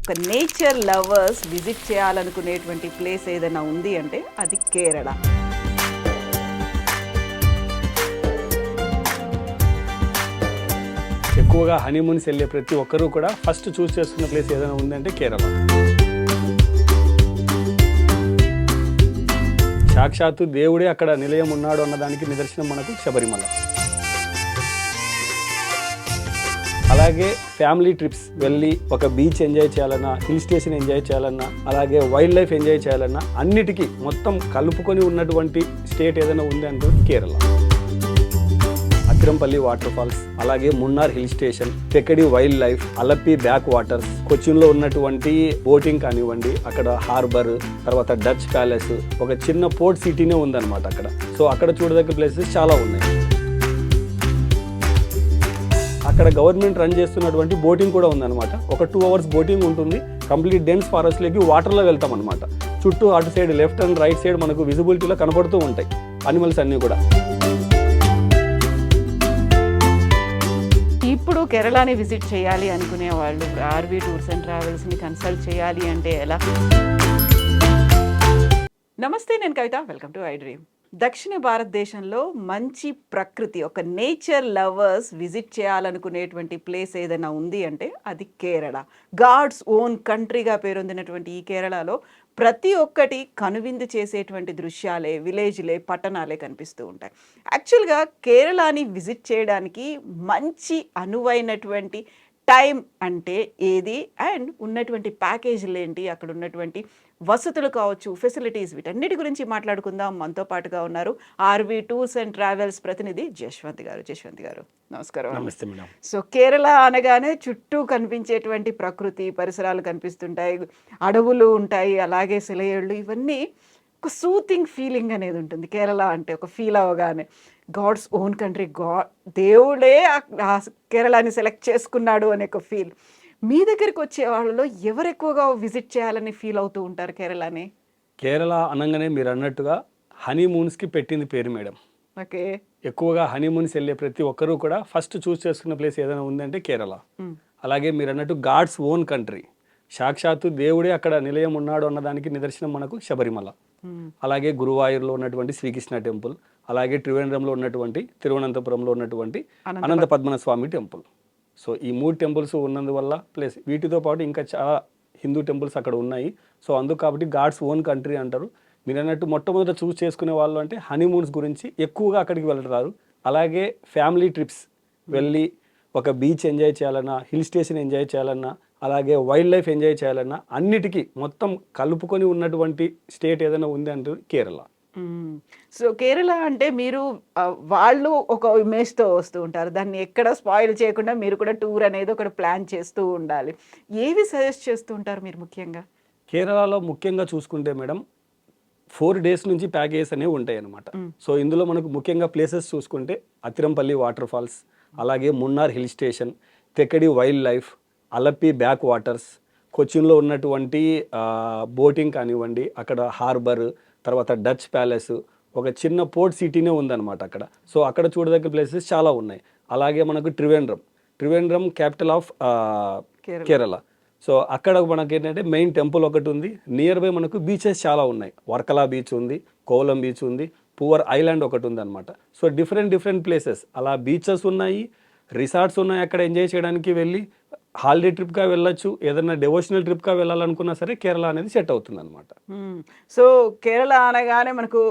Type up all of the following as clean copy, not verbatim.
ఒక nature lovers visit చేయాలనుకునేటువంటి place ఏదైనా ఉంది అంటే అది కేరళ. ఎక్కువగా హనీమూన్స్ వెళ్ళే ప్రతి ఒక్కరూ కూడా ఫస్ట్ చూస్ చేసుకున్న ప్లేస్ ఏదైనా ఉందంటే కేరళ. సాక్షాత్తు దేవుడే అక్కడ నిలయం ఉన్నాడు అన్నదానికి నిదర్శనం మనకు శబరిమల. అలాగే ఫ్యామిలీ ట్రిప్స్ వెళ్ళి ఒక బీచ్ ఎంజాయ్ చేయాలన్నా, హిల్ స్టేషన్ ఎంజాయ్ చేయాలన్నా, అలాగే వైల్డ్ లైఫ్ ఎంజాయ్ చేయాలన్నా అన్నిటికీ మొత్తం కలుపుకొని ఉన్నటువంటి స్టేట్ ఏదైనా ఉంది అంటే కేరళ. అతిరంపల్లి వాటర్ ఫాల్స్, అలాగే Munnar hill station, Thekkady wildlife, Alleppey backwaters, కొచ్చిన్లో ఉన్నటువంటి బోటింగ్ కానివ్వండి, అక్కడ హార్బర్, తర్వాత డచ్ ప్యాలెస్, ఒక చిన్న పోర్ట్ సిటీనే ఉందన్నమాట అక్కడ. సో అక్కడ చూడదగ్గ ప్లేసెస్ చాలా ఉన్నాయి. అక్కడ గవర్నమెంట్ రన్ చేస్తున్నటువంటి బోటింగ్ కూడా ఉందన్నమాట. ఒక 2 hours బోటింగ్ ఉంటుంది. కంప్లీట్ డెన్స్ ఫారెస్ట్లోకి వాటర్లో వెళ్తాం అనమాట. చుట్టూ అటు side left and right side మనకు విజిబిలిటీలో కనబడుతూ ఉంటాయి అనిమల్స్ అన్నీ కూడా. ఇప్పుడు కేరళని విజిట్ చేయాలి అనుకునే వాళ్ళు ఆర్వి టూర్స్ అండ్ ట్రావెల్స్ని కన్సల్ట్ చేయాలి అంటే ఎలా? నమస్తే, నేను Kavitha. Welcome to I dream. దక్షిణ భారతదేశంలో మంచి ప్రకృతి, ఒక నేచర్ లవర్స్ విజిట్ చేయాలనుకునేటువంటి ప్లేస్ ఏదైనా ఉంది అంటే అది కేరళ. గాడ్స్ ఓన్ కంట్రీగా పేరొందినటువంటి ఈ కేరళలో ప్రతి ఒక్కటి కనువిందు చేసేటువంటి దృశ్యాలే, విలేజ్లే, పట్టణాలే కనిపిస్తూ ఉంటాయి. యాక్చువల్గా కేరళని విజిట్ చేయడానికి మంచి అనువైనటువంటి టైం అంటే ఏది, అండ్ ఉన్నటువంటి ప్యాకేజీలు ఏంటి, అక్కడ ఉన్నటువంటి వసతులు కావచ్చు, ఫెసిలిటీస్, వీటన్నిటి గురించి మాట్లాడుకుందాం. మనతో పాటుగా ఉన్నారు ఆర్వి టూర్స్ అండ్ ట్రావెల్స్ ప్రతినిధి జశ్వంత్ గారు. జశ్వంత్ గారు, నమస్కారం. నమస్తే మేడం. సో కేరళ అనగానే చుట్టూ కనిపించేటువంటి ప్రకృతి పరిసరాలు కనిపిస్తుంటాయి, అడవులు ఉంటాయి, అలాగే సెలయేళ్ళు, ఇవన్నీ ఒక సూతింగ్ ఫీలింగ్ అనేది ఉంటుంది కేరళ అంటే. ఒక ఫీల్ అవ్వగానే గాడ్స్ ఓన్ కంట్రీ, దేవుడే ఆ కేరళని సెలెక్ట్ చేసుకున్నాడు అనే ఒక ఫీల్. మీ దగ్గరికి వచ్చే వాళ్ళలో ఎవరు ఎక్కువగా విజిట్ చేయాలని ఫీల్ అవుతూ ఉంటారు కేరళని? కేరళ అనగానే మీరు అన్నట్టుగా హనీమూన్స్కి పెట్టింది పేరు మేడం. ఓకే. ఎక్కువగా హనీమూన్స్ వెళ్ళే ప్రతి ఒక్కరూ కూడా ఫస్ట్ చూస్ చేసుకున్న ప్లేస్ ఏదైనా ఉందంటే కేరళ. అలాగే మీరు అన్నట్టు గాడ్స్ ఓన్ కంట్రీ, సాక్షాత్తు దేవుడే అక్కడ నిలయం ఉన్నాడు అన్నదానికి నిదర్శనం మనకు శబరిమల. అలాగే గురువాయూర్లో ఉన్నటువంటి శ్రీకృష్ణ టెంపుల్, అలాగే త్రివేంద్రంలో ఉన్నటువంటి, తిరువనంతపురంలో ఉన్నటువంటి అనంత పద్మనాభస్వామి టెంపుల్. సో ఈ 3 టెంపుల్స్ ఉన్నందువల్ల ప్లస్ వీటితో పాటు ఇంకా చాలా హిందూ టెంపుల్స్ అక్కడ ఉన్నాయి. సో అందుకు కాబట్టి గాడ్స్ ఓన్ కంట్రీ అంటారు. మీరు అన్నట్టు మొట్టమొదట చూస్ చేసుకునే వాళ్ళు అంటే హనీమూన్స్ గురించి ఎక్కువగా అక్కడికి వెళ్తారు. అలాగే ఫ్యామిలీ ట్రిప్స్ వెళ్ళి ఒక బీచ్ ఎంజాయ్ చేయాలన్నా, హిల్ స్టేషన్ ఎంజాయ్ చేయాలన్నా, అలాగే వైల్డ్ లైఫ్ ఎంజాయ్ చేయాలన్నా అన్నిటికీ మొత్తం కలుపుకొని ఉన్నటువంటి స్టేట్ ఏదైనా ఉంది అంటే కేరళ. సో కేరళ అంటే మీరు వాళ్ళు ఒక ఇమేజ్తో వస్తూ ఉంటారు, దాన్ని ఎక్కడ స్పాయిల్ చేయకుండా మీరు కూడా టూర్ అనేది ఒకటి ప్లాన్ చేస్తూ ఉండాలి. ఏవి సజెస్ట్ చేస్తూ ఉంటారు మీరు ముఖ్యంగా? కేరళలో ముఖ్యంగా చూసుకుంటే మేడం 4 days నుంచి ప్యాకేజెస్ అనేవి ఉంటాయి అన్నమాట. సో ఇందులో మనకు ముఖ్యంగా ప్లేసెస్ చూసుకుంటే అతిరంపల్లి వాటర్ ఫాల్స్, అలాగే Munnar hill station, Thekkady wildlife, Alleppey backwaters, కొచ్చిన్లో ఉన్నటువంటి బోటింగ్ కానివ్వండి, అక్కడ హార్బర్, తర్వాత డచ్ ప్యాలెస్, ఒక చిన్న పోర్ట్ సిటీనే ఉందన్నమాట అక్కడ. సో అక్కడ చూడదగ్గ ప్లేసెస్ చాలా ఉన్నాయి. అలాగే మనకు Trivandrum capital of Kerala. So అక్కడ మనకి ఏంటంటే మెయిన్ టెంపుల్ ఒకటి ఉంది. నియర్ బై మనకు బీచెస్ చాలా ఉన్నాయి. వర్కలా బీచ్ ఉంది, కోలం బీచ్ ఉంది, పువర్ ఐలాండ్ ఒకటి ఉంది అనమాట. సో డిఫరెంట్ ప్లేసెస్ అలా బీచెస్ ఉన్నాయి, రిసార్ట్స్ ఉన్నాయి. అక్కడ ఎంజాయ్ చేయడానికి వెళ్ళి హాలిడే ట్రిప్గా వెళ్ళొచ్చు, ఏదైనా డెవోషనల్ ట్రిప్గా వెళ్ళాలనుకున్నా సరే కేరళ అనేది సెట్ అవుతుంది అనమాట. సో కేరళ అనగానే మనకు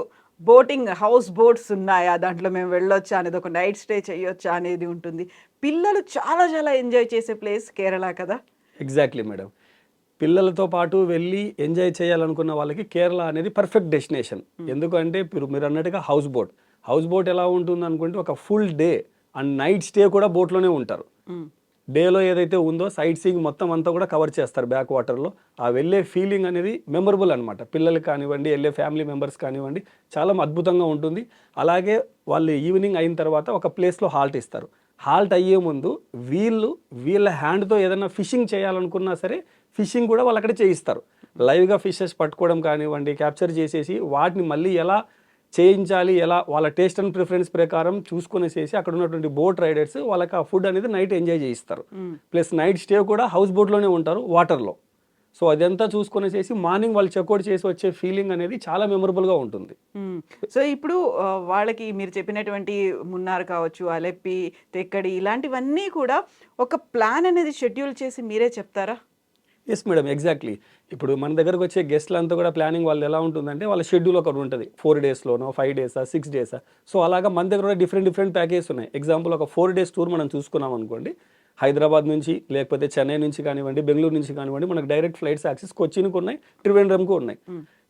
బోటింగ్, హౌస్ బోట్స్ ఉన్నాయా, దాంట్లో మేము వెళ్ళొచ్చా అనేది, ఒక నైట్ స్టే చేయొచ్చా అనేది ఉంటుంది. పిల్లలు చాలా చాలా ఎంజాయ్ చేసే ప్లేస్ కేరళ కదా? Exactly madam. పిల్లలతో పాటు వెళ్ళి ఎంజాయ్ చేయాలనుకున్న వాళ్ళకి కేరళ అనేది పర్ఫెక్ట్ డెస్టినేషన్. ఎందుకంటే మీరు అన్నట్టుగా హౌస్ బోట్ ఎలా ఉంటుంది అనుకుంటే ఒక full day and night stay కూడా బోట్లోనే ఉంటారు. డేలో ఏదైతే ఉందో సైట్ సీయింగ్ మొత్తం అంతా కూడా కవర్ చేస్తారు బ్యాక్ వాటర్లో. ఆ వెళ్ళే ఫీలింగ్ అనేది మెమరబుల్ అనమాట. పిల్లలకి కానివ్వండి, వెళ్ళే ఫ్యామిలీ మెంబర్స్ కానివ్వండి, చాలా అద్భుతంగా ఉంటుంది. అలాగే వాళ్ళు ఈవినింగ్ అయిన తర్వాత ఒక ప్లేస్లో హాల్ట్ ఇస్తారు. హాల్ట్ అయ్యే ముందు వీళ్ళ హ్యాండ్తో ఏదైనా ఫిషింగ్ చేయాలనుకున్నా సరే ఫిషింగ్ కూడా వాళ్ళు అక్కడ చేయిస్తారు. లైవ్గా ఫిషెస్ పట్టుకోవడం కానివ్వండి, క్యాప్చర్ చేసేసి వాటిని మళ్ళీ ఎలా చేయించాలి, ఎలా వాళ్ళ టేస్ట్ అండ్ ప్రిఫరెన్స్ ప్రకారం చూసుకునేసేసి అక్కడ ఉన్నటువంటి బోట్ రైడర్స్ వాళ్ళకి ఆ ఫుడ్ అనేది నైట్ ఎంజాయ్ చేయిస్తారు. ప్లస్ నైట్ స్టే కూడా హౌస్ బోట్లోనే ఉంటారు వాటర్లో. సో అదంతా చూసుకొనేసేసి మార్నింగ్ వాళ్ళు చెక్అవుట్ చేసి వచ్చే ఫీలింగ్ అనేది చాలా మెమరబుల్గా ఉంటుంది. సో ఇప్పుడు వాళ్ళకి మీరు చెప్పినటువంటి మున్నార్ కావచ్చు, అలెప్పి, తెక్కడి ఇలాంటివన్నీ కూడా ఒక ప్లాన్ అనేది షెడ్యూల్ చేసి మీరే చెప్తారా? Yes madam, exactly. ఇప్పుడు మన దగ్గరకు వచ్చే గెస్ట్లు అంతా కూడా ప్లానింగ్ వాళ్ళు ఎలా ఉంటుందంటే వాళ్ళ షెడ్యూల్ ఒకటి ఉంటుంది. 4 డేస్లోనో 5 డేసా 6 డేసా. సో అలాగా మన దగ్గర కూడా డిఫరెంట్ ప్యాకేజెస్ ఉన్నాయి. ఎగ్జాంపుల్ ఒక 4 డేస్ టూర్ మనం చూసుకున్నాం అనుకోండి, హైదరాబాద్ నుంచి లేకపోతే చెన్నై నుంచి కానివ్వండి, బెంగళూరు నుంచి కానివ్వండి, మనకు డైరెక్ట్ ఫ్లైట్స్ యాక్సెస్ కొచ్చిన్కి ఉన్నాయి, ట్రివేండ్రంకు ఉన్నాయి.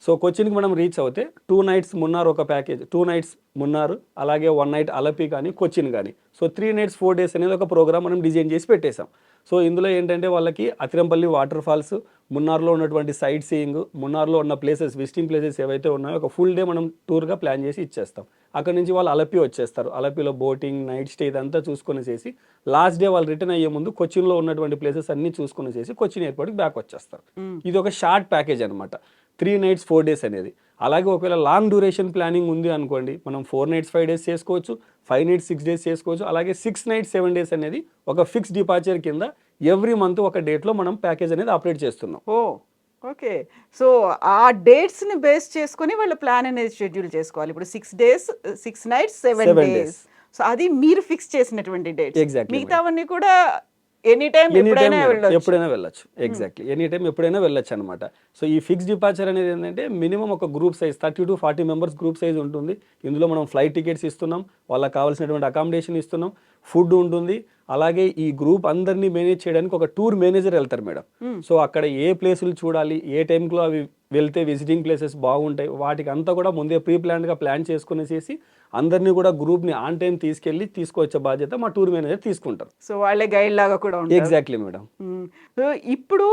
సో కొచ్చిన్కి మనం రీచ్ అవుతే 2 నైట్స్ మున్నార్ ఒక ప్యాకేజ్, 2 నైట్స్ మున్నార్, అలాగే 1 నైట్ అలపి కానీ కొచ్చిన్ కానీ. సో 3 నైట్స్ 4 డేస్ అనేది ఒక ప్రోగ్రామ్ మనం డిజైన్ చేసి పెట్టేశాం. సో ఇందులో ఏంటంటే వాళ్ళకి అతిరంపల్లి వాటర్ ఫాల్స్, మున్నార్లో ఉన్నటువంటి సైట్ సీయింగ్, మున్నార్లో ఉన్న ప్లేసెస్, విజిటింగ్ ప్లేసెస్ ఏవైతే ఉన్నాయో ఒక ఫుల్ డే మనం టూర్గా ప్లాన్ చేసి ఇచ్చేస్తాం. అక్కడ నుంచి వాళ్ళు అలపి వచ్చేస్తారు. అలపిలో బోటింగ్, నైట్ స్టే ఇదంతా చూసుకొనేసేసి లాస్ట్ డే వాళ్ళు రిటర్న్ అయ్యే ముందు కొచ్చిన్లో ఉన్నటువంటి ప్లేసెస్ అన్ని చూసుకొనేసేసి కొచ్చిన్ ఎయిర్పోర్ట్కి బ్యాక్ వచ్చేస్తారు. ఇది ఒక షార్ట్ ప్యాకేజ్ అనమాట, 3 నైట్స్ 4 డేస్ అనేది. అలాగే ఒకవేళ లాంగ్ డ్యూరేషన్ ప్లానింగ్ ఉంది అనుకోండి, మనం 4 నైట్స్ 5 డేస్ చేసుకోవచ్చు, 5 నైట్స్ 6 డేస్ చేసుకోవచ్చు, అలాగే 6 నైట్స్ 7 డేస్ అనేది ఒక ఫిక్స్ డిపార్చర్ కింద ఎవ్రీ మంత్ ఒక డేట్లో మనం ప్యాకేజ్ అనేది ఆపరేట్ చేస్తున్నాం. ఓకే. సో ఆ డేట్స్ని బేస్ చేసుకొని వాళ్ళ ప్లాన్ అనేది షెడ్యూల్ చేసుకోవాలి. ఇప్పుడు 6 డేస్ 6 నైట్స్ 7 డేస్. సో అది మీరు ఫిక్స్ చేసినటువంటి డేట్స్. ఎగ్జాక్ట్లీ. మిగతావన్నీ కూడా ఎనీ టైం ఎప్పుడైనా వెళ్ళొచ్చు. ఎగ్జాక్ట్లీ, ఎనీ టైం ఎప్పుడైనా వెళ్ళొచ్చు అనమాట. సో ఈ ఫిక్స్ డిపార్చర్ అనేది ఏంటంటే మినిమం ఒక group size 30 to 40 members group size ఉంటుంది. ఇందులో మనం ఫ్లైట్ టికెట్స్ ఇస్తున్నాం, వాళ్ళకి కావాల్సినటువంటి అకామిడేషన్ ఇస్తున్నాం, ఫుడ్ ఉంటుంది. అలాగే ఈ గ్రూప్ అందరినీ మేనేజ్ చేయడానికి ఒక టూర్ మేనేజర్ వెళ్తారు మేడం. సో అక్కడ ఏ ప్లేసులు చూడాలి, ఏ టైంలో అవి వెళ్తే విజిటింగ్ ప్లేసెస్ బాగుంటాయి, వాటికి అంతా కూడా ముందే ప్లాన్గా ప్లాన్ చేసుకునేసేసి అందరినీ కూడా గ్రూప్ని ఆన్ టైం తీసుకొచ్చే బాధ్యత మా టూర్ మేనేజర్ తీసుకుంటారు. సో వాళ్ళే గైడ్ లాగా కూడా ఉంటారు. Exactly madam. సో ఇప్పుడు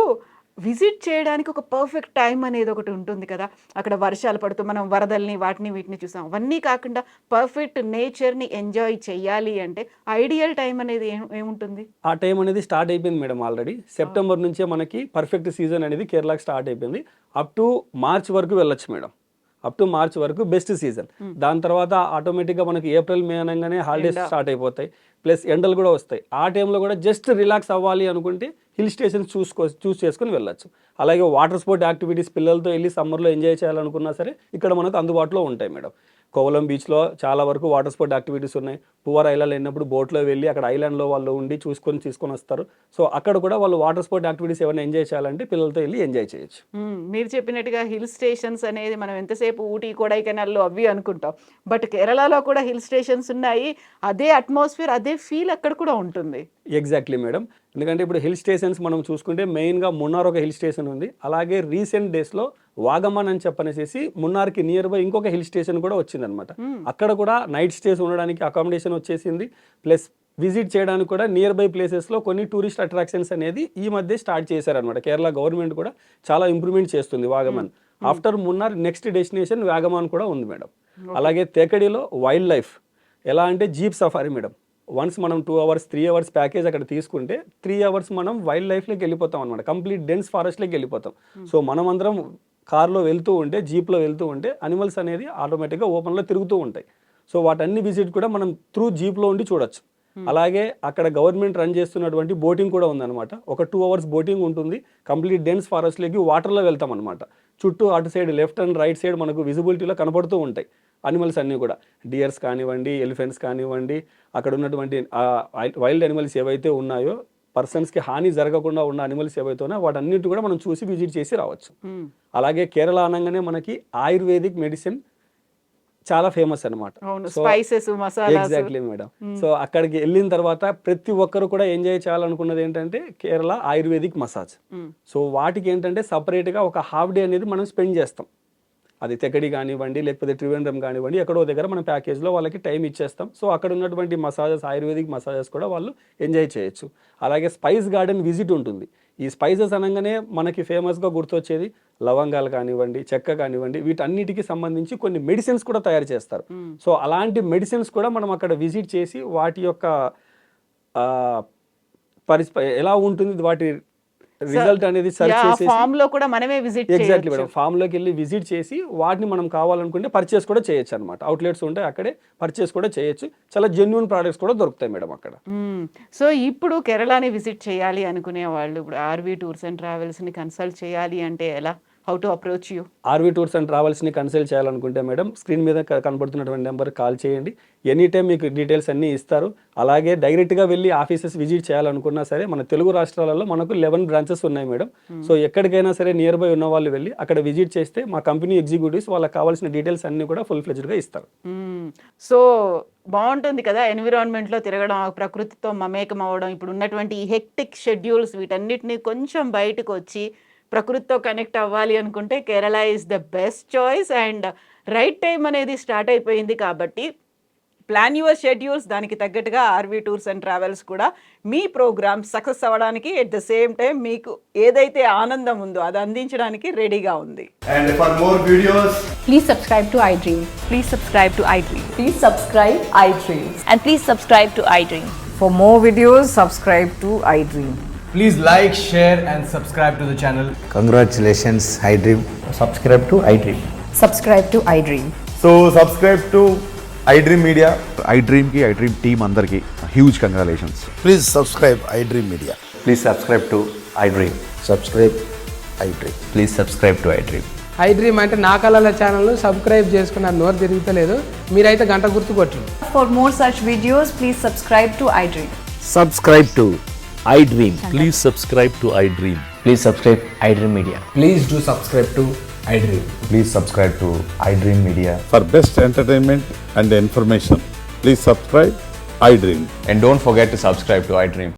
విజిట్ చేయడానికి ఒక పర్ఫెక్ట్ టైం అనేది ఒకటి ఉంటుంది కదా. అక్కడ వర్షాలు పడుతూ మనం వరదల్ని వీటిని చూసాం. అవన్నీ కాకుండా పర్ఫెక్ట్ నేచర్ని ఎంజాయ్ చేయాలి అంటే ఐడియల్ టైం అనేది ఏముంటుంది? ఆ టైం అనేది స్టార్ట్ అయిపోయింది మేడం. ఆల్రెడీ సెప్టెంబర్ నుంచే మనకి పర్ఫెక్ట్ సీజన్ అనేది కేరళకి స్టార్ట్ అయిపోయింది. అప్ టు మార్చ్ వరకు వెళ్ళొచ్చు మేడం. అప్ టు మార్చ్ వరకు బెస్ట్ సీజన్. దాని తర్వాత ఆటోమేటిక్గా మనకి ఏప్రిల్ మే అనగానే హాలిడేస్ స్టార్ట్ అయిపోతాయి, ప్లస్ ఎండలు కూడా వస్తాయి. ఆ టైంలో కూడా జస్ట్ రిలాక్స్ అవ్వాలి అనుకుంటే హిల్ స్టేషన్స్ చూస్ చేసుకుని వెళ్ళొచ్చు. అలాగే వాటర్ స్పోర్ట్ యాక్టివిటీస్ పిల్లలతో వెళ్ళి సమ్మర్లో ఎంజాయ్ చేయాలనుకున్నా సరే ఇక్కడ మనకు అందుబాటులో ఉంటాయి మేడం. కోవలం బీచ్లో చాలా వరకు వాటర్ స్పోర్ట్ యాక్టివిటీస్ ఉన్నాయి. పువర్ ఐలాండ్ అయినప్పుడు బోట్లో వెళ్ళి అక్కడ ఐలాండ్లో వాళ్ళు ఉండి తీసుకొని వస్తారు. సో అక్కడ కూడా వాళ్ళు వాటర్ స్పోర్ట్ యాక్టివిటీస్ ఏమైనా ఎంజాయ్ చేయాలంటే పిల్లలతో వెళ్ళి ఎంజాయ్ చేయొచ్చు. మీరు చెప్పినట్టుగా హిల్ స్టేషన్స్ అనేది మనం ఎంతసేపు ఊటీ, కొడైకెనాల్లో అవి అనుకుంటాం, బట్ కేరళలో కూడా హిల్ స్టేషన్స్ ఉన్నాయి. అదే అట్మాస్ఫియర్, అదే ఫీల్ అక్కడ కూడా ఉంటుంది. Exactly madam. ఎందుకంటే ఇప్పుడు హిల్ స్టేషన్స్ మనం చూసుకుంటే మెయిన్గా మున్నార్ ఒక హిల్ స్టేషన్ ఉంది. అలాగే రీసెంట్ డేస్లో వాగమన్ అని చెప్పనేసి మున్నార్కి నియర్ బై ఇంకొక హిల్ స్టేషన్ కూడా వచ్చిందనమాట. అక్కడ కూడా నైట్ స్టేస్ ఉండడానికి అకామిడేషన్ వచ్చేసింది, ప్లస్ విజిట్ చేయడానికి కూడా నియర్ బై ప్లేసెస్లో కొన్ని టూరిస్ట్ అట్రాక్షన్స్ అనేది ఈ మధ్య స్టార్ట్ చేశారనమాట. కేరళ గవర్నమెంట్ కూడా చాలా ఇంప్రూవ్మెంట్ చేస్తుంది Vagamon. After Munnar next destination Vagamon కూడా ఉంది మేడం. అలాగే తెకడిలో వైల్డ్ లైఫ్ ఎలా అంటే జీప్ సఫారీ మేడం. వన్స్ మనం 2 hours 3 hours ప్యాకేజ్ అక్కడ తీసుకుంటే 3 hours మనం వైల్డ్ లైఫ్లోకి వెళ్ళిపోతాం అనమాట. కంప్లీట్ డెన్స్ ఫారెస్ట్లోకి వెళ్ళిపోతాం. సో మనం అందరం కార్లో వెళ్తూ ఉంటే, జీప్లో వెళ్తూ ఉంటే అనిమల్స్ అనేది ఆటోమేటిక్గా ఓపెన్లో తిరుగుతూ ఉంటాయి. సో వాటన్ని విజిట్ కూడా మనం త్రూ జీప్లో ఉండి చూడొచ్చు. అలాగే అక్కడ గవర్నమెంట్ రన్ చేస్తున్నటువంటి బోటింగ్ కూడా ఉందన్నమాట. ఒక 2 hours బోటింగ్ ఉంటుంది. కంప్లీట్ డెన్స్ ఫారెస్ట్లోకి వాటర్లో వెళ్తాం అనమాట. చుట్టూ అటు side left and right side మనకు విజిబిలిటీలో కనపడుతూ ఉంటాయి అనిమల్స్ అన్నీ కూడా. డియర్స్ కానివ్వండి, ఎలిఫెంట్స్ కానివ్వండి, అక్కడ ఉన్నటువంటి వైల్డ్ అనిమల్స్ ఏవైతే ఉన్నాయో, పర్సన్స్కి హాని జరగకుండా ఉన్న అనిమల్స్ ఏవైతే ఉన్నాయో వాటన్నిటి కూడా మనం చూసి విజిట్ చేసి రావచ్చు. అలాగే కేరళ అనగానే మనకి ఆయుర్వేదిక్ మెడిసిన్ చాలా ఫేమస్ అనమాట. Exactly madam. సో అక్కడికి వెళ్ళిన తర్వాత ప్రతి ఒక్కరు కూడా ఎంజాయ్ చేయాలనుకున్నది ఏంటంటే కేరళ ఆయుర్వేదిక్ మసాజ్. సో వాటికి ఏంటంటే సపరేట్గా ఒక హాఫ్ డే అనేది మనం స్పెండ్ చేస్తాం. అది తెకడి కానివ్వండి, లేకపోతే ట్రివేండ్రం కానివ్వండి, ఎక్కడో దగ్గర మన ప్యాకేజ్లో వాళ్ళకి టైం ఇచ్చేస్తాం. సో అక్కడ ఉన్నటువంటి మసాజెస్, ఆయుర్వేదిక్ మసాజెస్ కూడా వాళ్ళు ఎంజాయ్ చేయొచ్చు. అలాగే స్పైస్ గార్డెన్ విజిట్ ఉంటుంది. ఈ స్పైసెస్ అనగానే మనకి ఫేమస్గా గుర్తొచ్చేది లవంగాలు కానివ్వండి, చెక్క కానివ్వండి, వీటన్నిటికీ సంబంధించి కొన్ని మెడిసిన్స్ కూడా తయారు చేస్తారు. సో అలాంటి మెడిసిన్స్ కూడా మనం అక్కడ విజిట్ చేసి వాటి యొక్క ఎలా ఉంటుంది, వాటి రిజల్ట్ అనేది సెర్చ్ చేసేసి ఫామ్ లో కూడా మనమే విజిట్ ఎగ్జాక్ట్లీ మేడం, ఫామ్ లోకి వెళ్ళి విజిట్ చేసి వాటిని మనం కావాలనుకుంటే పర్చేస్ కూడా చేయొచ్చు అనమాట. అవుట్లెట్స్ ఉంటాయి అక్కడే పర్చేస్ కూడా చేయొచ్చు. చాలా జెన్యున్ ప్రోడక్ట్స్ కూడా దొరుకుతాయి మేడం అక్కడ. సో ఇప్పుడు కేరళని విజిట్ చేయాలి అనుకునే వాళ్ళు ఇప్పుడు ఆర్వి టూర్స్ అండ్ ట్రావెల్స్ ని కన్సల్ట్ చేయాలి అంటే ఎలా, how to approach you? RV tours and ట్రావెల్స్ని కన్సల్ట్ చేయాలనుకుంటే మేడం స్క్రీన్ మీద కనబడుతున్నటువంటి నెంబర్ కాల్ చేయండి. ఎనీ టైం మీకు డీటెయిల్స్ అన్నీ ఇస్తారు. అలాగే డైరెక్ట్గా వెళ్ళి ఆఫీసెస్ విజిట్ చేయాలనుకున్నా సరే మన తెలుగు రాష్ట్రాలలో మనకు 11 బ్రాంచెస్ ఉన్నాయి మేడం. సో ఎక్కడికైనా సరే నియర్ బై ఉన్న వాళ్ళు వెళ్ళి అక్కడ విజిట్ చేస్తే మా కంపెనీ ఎగ్జిక్యూటివ్స్ వాళ్ళకి కావాల్సిన డీటెయిల్స్ అన్నీ కూడా ఫుల్ ఫ్లెజ్డ్గా ఇస్తారు. సో బాగుంటుంది కదా ఎన్విరాన్మెంట్లో తిరగడం, ఆ ప్రకృతితో మమేకం అవ్వడం. ఇప్పుడు ఉన్నటువంటి ఈ హెక్టిక్ షెడ్యూల్స్ వీటన్నిటిని కొంచెం బయటకు వచ్చి ప్రకృతితో కనెక్ట్ అవ్వాలి అనుకుంటే Kerala is the best choice. And right time అనేది స్టార్ట్ అయిపోయింది కాబట్టి ప్లాన్ యువర్ షెడ్యూల్స్. దానికి తగ్గట్టుగా ఆర్వి టూర్స్ అండ్ ట్రావెల్స్ కూడా మీ ప్రోగ్రామ్ సక్సెస్ అవ్వడానికి ఎట్ ద సేమ్ టైం మీకు ఏదైతే ఆనందం ఉందో అది అందించడానికి రెడీగా ఉంది. And for more videos, Please subscribe to iDream. Please subscribe to iDream. Please subscribe iDream. And please subscribe to iDream. For more videos, subscribe to iDream. please like, share and subscribe to the channel. Congratulations, iDream. Subscribe to iDream. Subscribe to iDream. So subscribe to iDream Media. iDream ki iDream team అందరికి huge congratulations. Please subscribe iDream Media. Please subscribe to iDream. Subscribe iDream. Please subscribe to iDream. iDream అంటే నా కళల channel subscribe చేసుకున్న నోరు తిరుగుతలేదు, మీరైతే గంట గుర్తు కొట్టండి. For more such videos, please subscribe to iDream. Subscribe to iDream. Please subscribe to iDream. Please subscribe iDream Media. Please do subscribe to iDream. Please subscribe to iDream Media. For best entertainment and information, please subscribe iDream. And don't forget to subscribe to iDream.